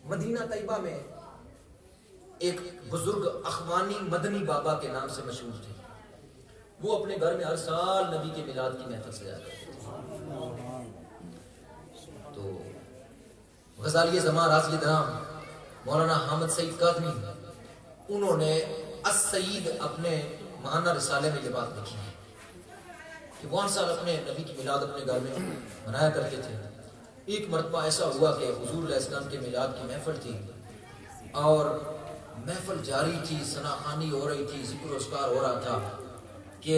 مدینہ طیبہ میں ایک بزرگ اخوانی مدنی بابا کے نام سے مشہور تھے. وہ اپنے گھر میں ہر سال نبی کے میلاد کی محفل سجاتے تھے. تو غزالی زمان راضی درام مولانا حامد سعید کاظمی انہوں نے السعید اپنے ماہانہ رسالے میں یہ بات لکھی ہے کہ وہ ہر سال اپنے نبی کی میلاد اپنے گھر میں منایا کرتے تھے. ایک مرتبہ ایسا ہوا کہ حضور علیہ السلام کے میلاد کی محفل تھی اور محفل جاری تھی، ثناخوانی ہو رہی تھی، ذکر و اذکار ہو رہا تھا کہ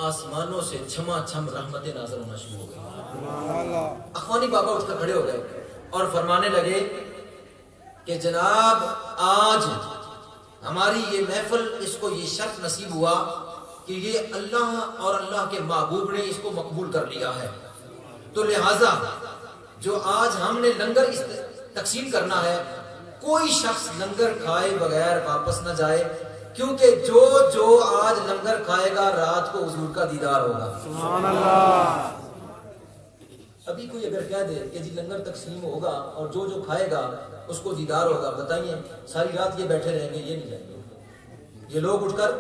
آسمانوں سے چھما چھم رحمتیں نازل ہونا شروع ہو گئی. اخوانی بابا اٹھ کر کھڑے ہو گئے اور فرمانے لگے کہ جناب آج ہماری یہ محفل، اس کو یہ شرف نصیب ہوا کہ یہ اللہ اور اللہ کے محبوب نے اس کو مقبول کر لیا ہے، تو لہٰذا جو آج ہم نے لنگر تقسیم کرنا ہے، کوئی شخص لنگر کھائے بغیر واپس نہ جائے، کیونکہ جو آج لنگر کھائے گا رات کو حضور کا دیدار ہوگا. سبحان اللہ. ابھی کوئی اگر کہہ دے کہ جی لنگر تقسیم ہوگا اور جو کھائے گا اس کو دیدار ہوگا، بتائیے ساری رات یہ بیٹھے رہیں گے؟ یہ نہیں جائیں گے، یہ لوگ اٹھ کر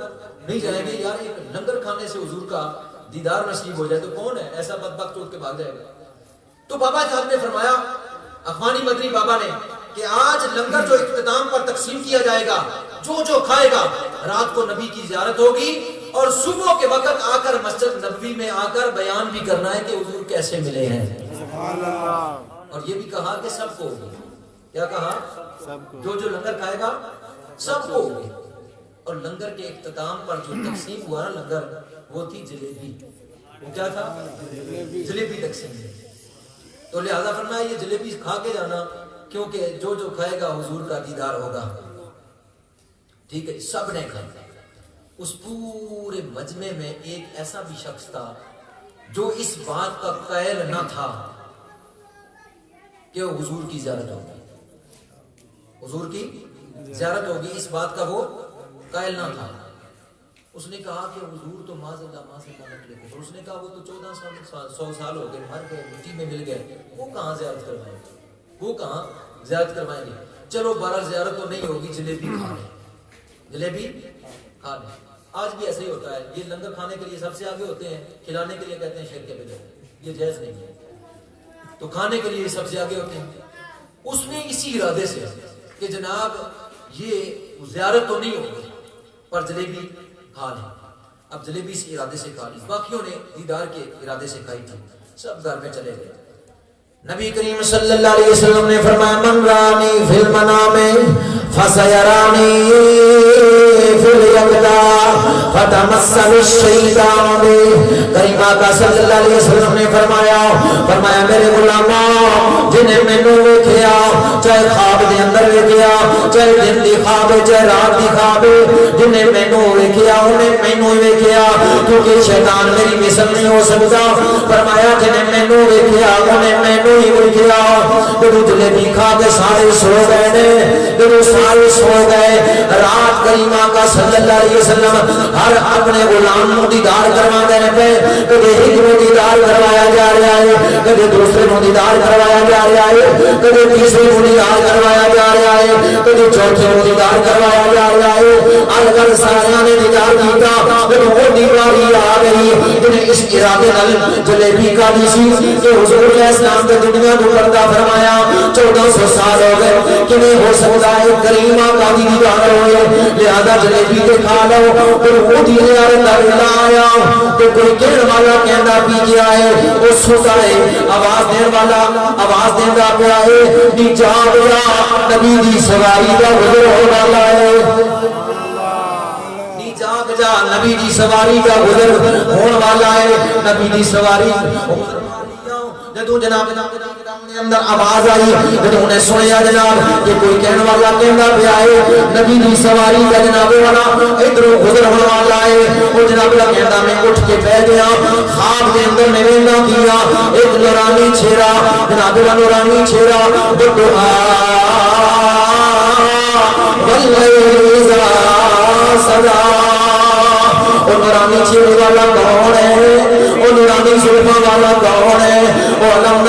نہیں جائیں گے. یار ایک لنگر کھانے سے حضور کا دیدار نصیب ہو جائے تو کون ہے ایسا بدبخت اٹھ کے بھاگ جائے گا؟ تو بابا صاحب نے فرمایا، اخوانی مدنی بابا نے، کہ آج لنگر جو اختتام پر تقسیم کیا جائے گا، جو کھائے گا رات کو نبی کی زیارت ہوگی اور صبح کے وقت آ کر مسجد نبوی میں آ کر بیان بھی کرنا ہے کہ حضور کیسے ملے ہیں. سبحان اللہ. اور یہ بھی کہا کہ سب کو ہوگی. کیا کہا؟ جو لنگر کھائے گا سب کو ہوگی. اور لنگر کے اختتام پر جو تقسیم ہوا نا لنگر، وہ تھی جلیبی. وہ کیا تھا؟ جلیبی تقسیم ہے. تو لہذا فرمایا یہ جلیبی کھا کے جانا، کیونکہ جو کھائے گا حضور کا دیدار ہوگا. ٹھیک ہے، سب نے کھایا. اس پورے مجمع میں ایک ایسا بھی شخص تھا جو اس بات کا قائل نہ تھا کہ حضور کی زیارت ہوگی، حضور کی زیارت ہوگی، اس بات کا وہ قائل نہ تھا. اس نے کہا کہ حضور تو ماذ اللہ نکلے گے. اس نے کہا وہ تو 1400 سال ہو گئے، مر گئے، مٹی میں مل گئے، وہ کہاں زیارت کروائیں گے، وہ کہاں زیارت کروائیں گے. چلو 12 زیارت تو نہیں ہوگی، جلیبی کھا لیں، جلیبی کھا لیں. آج بھی ایسے ہی ہوتا ہے، یہ لنگر کھانے کے لیے سب سے آگے ہوتے ہیں، کھلانے کے لیے کہتے ہیں شیر کے بجائے، یہ جائز نہیں ہے. تو کھانے کے لیے سب سے آگے ہوتے ہیں. اس نے اسی ارادے سے کہ جناب یہ زیارت تو نہیں ہوگی پر جلیبی کھا لیں. اب جلیبی اس ارادے سے کھا لی، باقیوں نے دیدار کے ارادے سے کھائی تھی. سب گھر میں چلے گئے. نبی کریم صلی اللہ علیہ وسلم نے فرمایا، من رانی فی المنام فسیرانی فی الیقظہ فتمثل الشیطان بہ. کریم آقا صلی اللہ علیہ وسلم نے فرمایا میرے غلاماں، جنہیں مینوں ویکھیا، چاہے خواب دے اندر ویکھیا، چاہے دن دی خواب چاہے رات دی خواب، جنہیں مینوں ویکھیا انہیں مینوں ہی ویکھیا، کیونکہ شیطان میری مثل نہیں ہو سکتا. فرمایا جنہیں مینوں ویکھیا انہیں مینوں ہی ویکھیا. جدوں جلیبی کھا کے سارے سو گئے نے، جدوں سارے سو گئے، رات کریم آقا صلی اللہ علیہ وسلم ہر اپنے غلام نوں دیدار کروا دے پے. کدے ایک نوں دیدار کروایا جا رہا ہے، کدے دوسرے نوں دیدار کروایا جا رہا ہے، کدے تیسرے نوں دیدار کروایا جا رہا ہے، کدے چوتھے نوں دیدار کروایا جا رہا ہے. الگ سارے نے دیدار کیتا. جدوں وہ دیواری آ گئی، انہیں اس ارادے نال جلیبی کا دی سی کہ حضور علیہ السلام نے دنیا کو پردہ فرمایا. 1400 سال ہو گئے، کیویں ہو سکتا ہے کریم آقا دی دیدار ہوئے؟ لہذا جلیبی تے کھا لو. پھر وہ دی زیارت دا آیا تو کوئی کہن والا کہندا پی گیا ہے، وہ سوتا ہے، آواز دین والا آواز دیندا پیا ہے، نی جاگ جا نبی دی سواری دا گزر ہون والا ہے، نی جاگ جا نبی دی سواری دا گزر ہون والا ہے. نبی دی سواری جدوں جناب نے اندر آواز آئی، جدوں انہیں سنیا جناب کہ کوئی کہنے والا کہندا پیا ہے نبی دی سواری کا جناب والا ادھروں گزر ہونے والا ہے. وہ جناب کا کہندا میں اٹھ کے بیٹھ گیا. خواب کے اندر میں ویندا کیا ایک نورانی چہرہ، جناب کا نورانی چہرہ، دعا واللیل اذا سجا. وہ نورانی چہرے والا کون ہے؟ وہ نورانی زلفاں والا کون ہے؟ وہ علم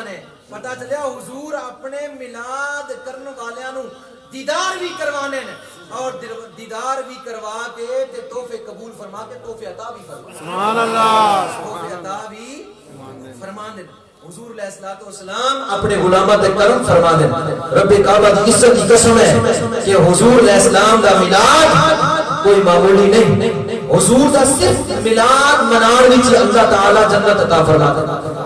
گئیاں نے پتا چلیا حضور اپنے میلاد کرن والیاں نو دیدار بھی کروانے نے اور دیدار بھی کروا کے تے تحفے قبول فرما کے تحفے عطا بھی فرما سبحان اللہ تحفے عطا بھی فرما دے حضور علیہ الصلوۃ والسلام اپنے غلاماں تے کرم فرما دے رب کعبہ دی عزت کی قسم ہے کہ حضور علیہ السلام دا میلاد کوئی معمولی نہیں حضور دا صرف میلاد منان وچ اللہ تعالی جنت عطا فرما دے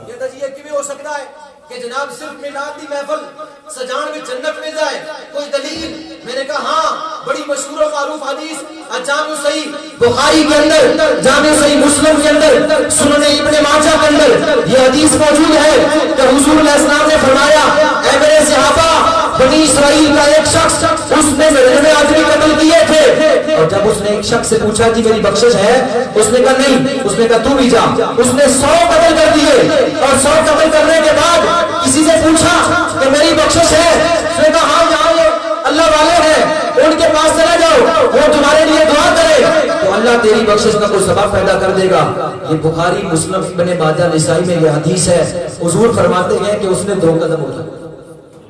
یہ تجیہ کیویں ہو سکتا ہے کہ جناب صرف میلاد دی محفل سجان میں جنت میں جائے کوئی دلیل میں نے کہا ہاں بڑی مشہور و معروف حدیث جامع صحیح بخاری کے اندر جامع صحیح مسلم کے اندر سنن ابن ماجہ کے اندر یہ حدیث موجود ہے کہ حضور علیہ السلام نے فرمایا اے میرے صحابہ بنی اسرائیل کا ایک شخص اس نے میرے آدمی قتل کیے تھے اور جب اس نے ایک شخص سے پوچھا کہ میری بخشش ہے اس نے کہا نہیں اس نے کہا تو بھی جا اس نے 100 قتل کر دیے اور 100 قتل کرنے کے بعد کسی سے پوچھا کہ میری بخشش ہے اس نے کہا ہاں جاؤ اللہ والے ہیں ان کے پاس چلے جاؤ وہ تمہارے لیے دعا کرے تو اللہ تیری بخشش کا کوئی سبب پیدا کر دے گا یہ بخاری مسلم ابن ماجہ نسائی میں یہ حدیث ہے حضور فرماتے ہیں کہ اس نے 2 قدم اٹھائے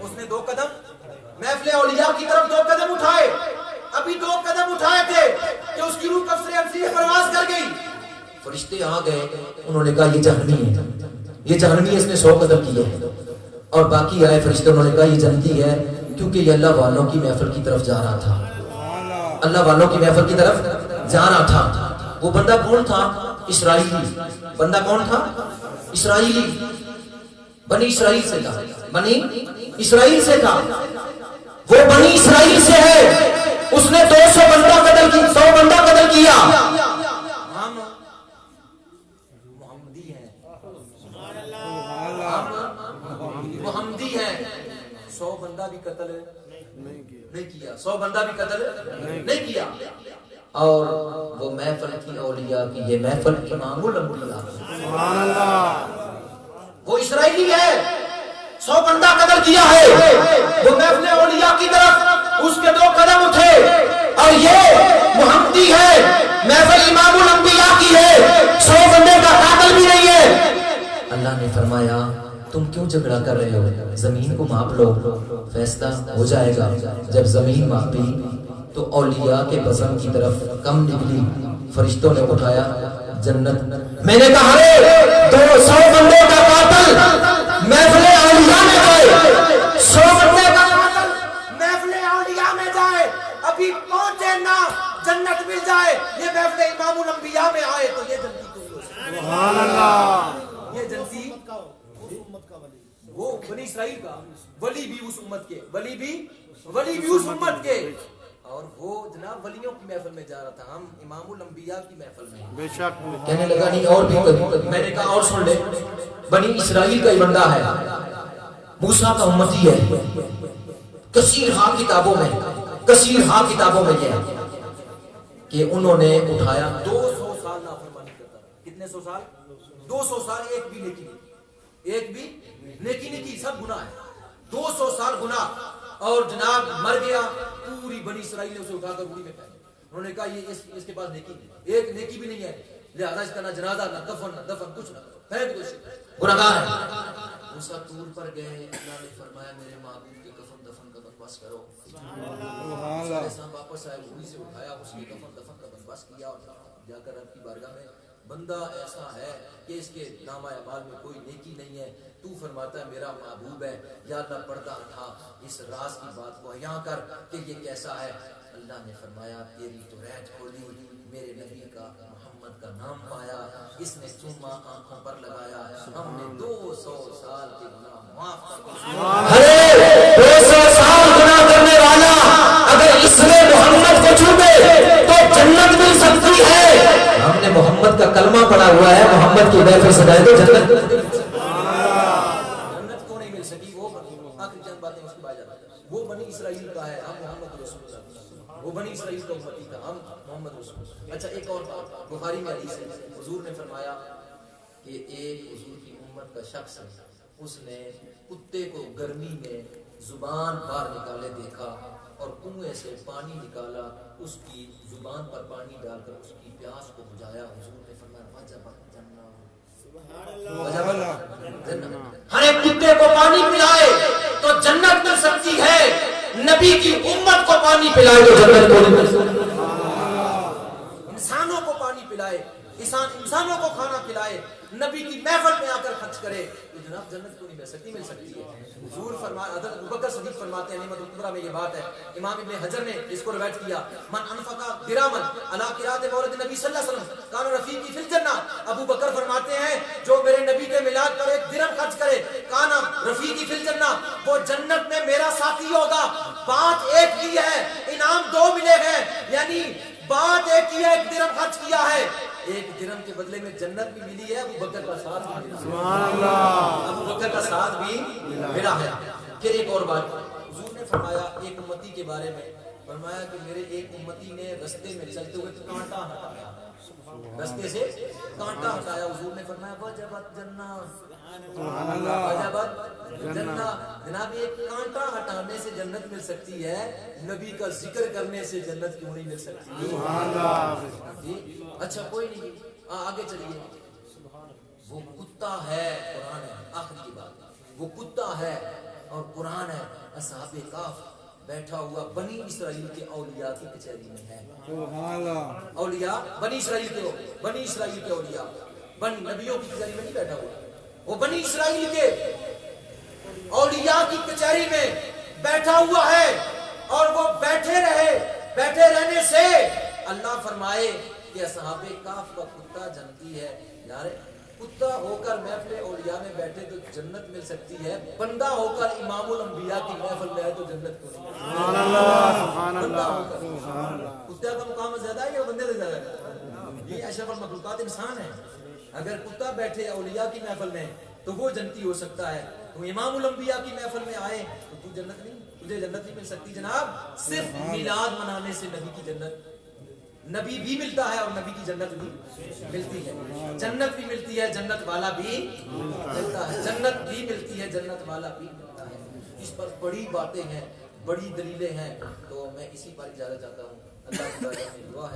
اس نے 2 قدم محفل اولیاء کی طرف 2 قدم اٹھائے ابھی 2 قدم اٹھائے تھے کہ اس کی روح کفر انسی میں پرواز کر گئی فرشتے آ گئے انہوں نے کہا یہ جہنمی ہے یہ جہنمی ہے اس نے 100 قدم کیے اور باقی آئے فرشتے انہوں نے کہا یہ جنتی ہے کیونکہ یہ اللہ والوں کی محفل کی طرف جا رہا تھا اللہ والوں کی محفل کی طرف جا رہا تھا وہ بندہ کون تھا اسرائیلی بندہ کون تھا اسرائیلی بنی اسرائیل سے تھا بنی اسرائیل سے تھا وہ بنی اسرائیل سے ہے اس نے 200 بندہ قتل کی 100 بندہ قتل کیا ہم محمدی ہیں محمدی ہیں 100 بندہ بھی قتل نہیں کیا 100 بندہ بھی قتل نہیں کیا اور وہ محفل کی اولیاء کی یہ محفل امام الانبیاء سبحان اللہ وہ اسرائیلی ہے 100 بندہ قتل کیا ہے وہ محفل اولیاء کی طرف اس کے 2 قدم اٹھے اور یہ محمدی ہے محفل امام الانبیاء کی ہے 100 بندے کا قاتل بھی نہیں ہے اللہ نے فرمایا تم کیوں جھگڑا کر رہے ہو زمین کو ماپ لو فیصلہ ہو جائے گا جب زمین ماپی تو اولیاء کے بزم کی طرف کم نکلی فرشتوں نے اٹھایا جنت میں نے کہا 200 بندوں کا قاتل محفل اولیاء میں جائے 100 بندے کا قاتل محفل اولیاء میں جائے ابھی پہنچے نہ جنت مل جائے یہ محفل امام الانبیاء میں آئے تو یہ جنتی سبحان اللہ یہ جنتی وہ بنی اسرائیل کا ولی بھی اس امت کے ولی بھی اس امت کے اور وہ جناب ولیوں کی محفل میں جا رہا تھا ہم امام الانبیاء کی محفل میں بے شک کہنے لگا نہیں اور بھی میں نے کہا اور سن لے بنی اسرائیل کا ہی بندہ ہے موسیٰ کا امتی ہے کثیر ہاں کتابوں میں یہ ہے کہ انہوں نے اٹھایا 200 سال نافرمانی کرتا کتنے 100 سال 200 سال ایک بھی نیکی نہیں کی سب گناہ ہے 200 سال گناہ اور جناب مر گیا پوری بنی اسرائیل نے اسے اٹھا کر بوڑھی میں پھینک انہوں نے کہا یہ اس کے پاس نیکی نہیں ایک نیکی بھی نہیں ہے لہذا اس کا نہ جنازہ نہ دفن کچھ نہ پھینک کچھ گناہگار ہے موسیٰ طور پر گئے اللہ نے فرمایا میرے معبود کے کفن دفن کا بندوبست کرو سبحان اللہ واپس آئے بوڑھی سے اٹھایا اس کے کفن دفن کا بندوبست کیا اور جا کر رب کی بارگاہ میں بندہ ایسا ہے کہ اس کے نامہ اعمال میں کوئی نیکی نہیں ہے تو فرماتا ہے میرا محبوب ہے یا اللہ پردہ اٹھا اس راز کی بات کو عیاں کر کہ یہ کیسا ہے اللہ نے فرمایا تیری تو رہت کھولی میرے نبی کا محمد کا نام پایا اس نے چوما آنکھوں پر لگایا ہم نے 200 سال کے گناہ معاف کر دیے 200 سال گناہ کرنے والا اگر اس نے محمد کو چھوڑے تو جنت مل سکتی ہے ہم نے محمد کا کلمہ پڑھا ہوا ہے محمد کی محفل سجائے تو جنت کو نہیں مل سکی وہ آخری چند باتیں اس کی بات جاتا وہ بنی اسرائیل کا ہے ہم محمد رسول اللہ وہ بنی اسرائیل کا امتی تھا ہم محمد رسول اللہ اچھا ایک اور بات بخاری میں حدیث ہے حضور نے فرمایا کہ ایک حضور کی امت کا شخص ہے اس نے کتے کو گرمی میں زبان باہر نکالے دیکھا اور کنویں سے پانی نکالا اس کی زبان پر پانی ڈال کر اس کی پیاس کو بجھایا حضور نے فرمایا وجبت جنت ہر ایک کتے کو پانی پلائے تو جنت مل سکتی ہے، نبی کی امت کو پانی پلائے تو جنت کو نہیں مل سکتی۔ انسانوں کو پانی پلائے، انسانوں کو کھانا کھلائے، نبی کی محفل میں آ کر خرچ کرے تو جناب جنت کو نہیں مل سکتی، مل سکتی ہے۔ حضور حضرت ابوبکر صدیق فرماتے ہیں، نعمت الکبریٰ میں یہ بات ہے، امام ابن حجر نے اس کو روایت کیا، من انفق درہما علی قراءۃ مولد نبی صلی اللہ علیہ وسلم کان رفیقی فی الجنہ۔ ابو بکر فرماتے ہیں جو میرے نبی کے میلاد پر ایک درہم خرچ کرے، کان رفیقی فی الجنہ، وہ جنت میں میرا ساتھی ہوگا۔ بات ایک ہی ہے، انعام دو ملے ہیں، یعنی بات ایک ہی ہے، ایک درہم خرچ کیا ہے، ایک درہم کے بدلے میں جنت بھی ملی ہے، ابو بکر کا ساتھ بھی ملا، سبحان اللہ، ابو بکر کا ساتھ بھی ملا ہے۔ پھر ایک اور بات حضور نے فرمایا ایک امتی کے بارے میں، فرمایا کہ میرے ایک امتی نے رستے میں چلتے ہوئے کانٹا ہٹایا، رستے سے کانٹا ہٹایا، حضور نے فرمایا وجبت جنہ، سبحان اللہ، وجبت جنہ۔ جناب ایک کانٹا ہٹانے سے جنت مل سکتی ہے، نبی کا ذکر کرنے سے جنت کیوں نہیں مل سکتی؟ سبحان اللہ۔ اچھا کوئی نہیں، آگے چلیے، وہ کتا ہے، قرآن ہے، آخر کی بات، وہ کتا ہے اور قرآن ہے، اصحاب کہف بیٹھا ہوا بنی اسرائیل کے اولیاء کی کچہری میں ہے، اولیاء بنی اسرائیل کے اولیاء، بنی نبیوں کی کچہری میں نہیں بیٹھا ہوا، وہ بنی اسرائیل کے اولیاء کی کچہری میں بیٹھا ہوا ہے، اور وہ بیٹھے رہنے سے اللہ فرمائے کہ اصحاب کہف کا کتا جنتی ہے۔ یار کتا ہو کر محفل اولیاء میں بیٹھے تو جنت مل سکتی ہے، بندہ ہو کر امام الانبیاء کی محفل میں ہے تو جنت کو نہیں۔ سبحان اللہ، سبحان اللہ، کتے کا مقام زیادہ ہے یا بندے سے زیادہ ہے؟ یہ اشرف المخلوقات انسان ہے، اگر کتا بیٹھے اولیاء کی محفل میں تو وہ جنتی ہو سکتا ہے، تو امام الانبیاء کی محفل میں آئے تو تجھے جنت نہیں مل سکتی۔ جناب صرف میلاد منانے سے نبی کی جنت، نبی بھی ملتا ہے اور نبی کی جنت بھی ملتی ہے، جنت بھی ملتی ہے، جنت والا بھی ملتا ہے، جنت بھی ملتی ہے، جنت والا بھی ملتا ہے۔ اس پر بڑی باتیں ہیں، بڑی دلیلیں ہیں، تو میں اسی پر اجازت چاہتا ہوں۔ اللہ کی دعا ہے۔